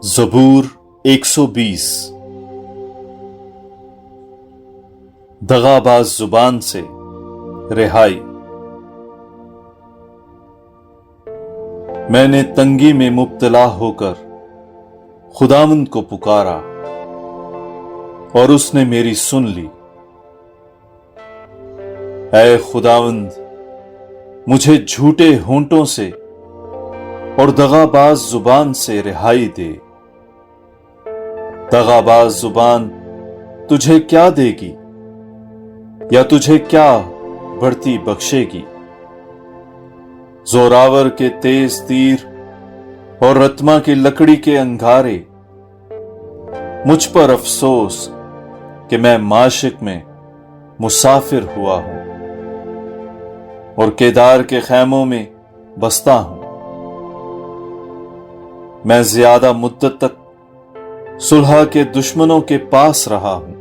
زبور 120 دغاباز زبان سے رہائی۔ میں نے تنگی میں مبتلا ہو کر خداوند کو پکارا اور اس نے میری سن لی۔ اے خداوند، مجھے جھوٹے ہونٹوں سے اور دغاباز زبان سے رہائی دے۔ دغاباز زبان تجھے کیا دے گی یا تجھے کیا بڑھتی بخشے گی؟ زوراور کے تیز تیر اور رتما کی لکڑی کے انگارے، مجھ پر افسوس کہ میں معشق میں مسافر ہوا ہوں اور کیدار کے خیموں میں بستا ہوں۔ میں زیادہ مدت تک صلح کے دشمنوں کے پاس رہا ہوں۔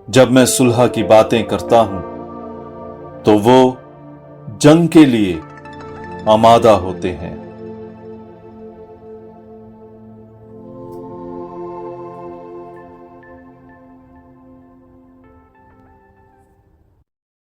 جب میں صلح کی باتیں کرتا ہوں تو وہ جنگ کے لیے آمادہ ہوتے ہیں۔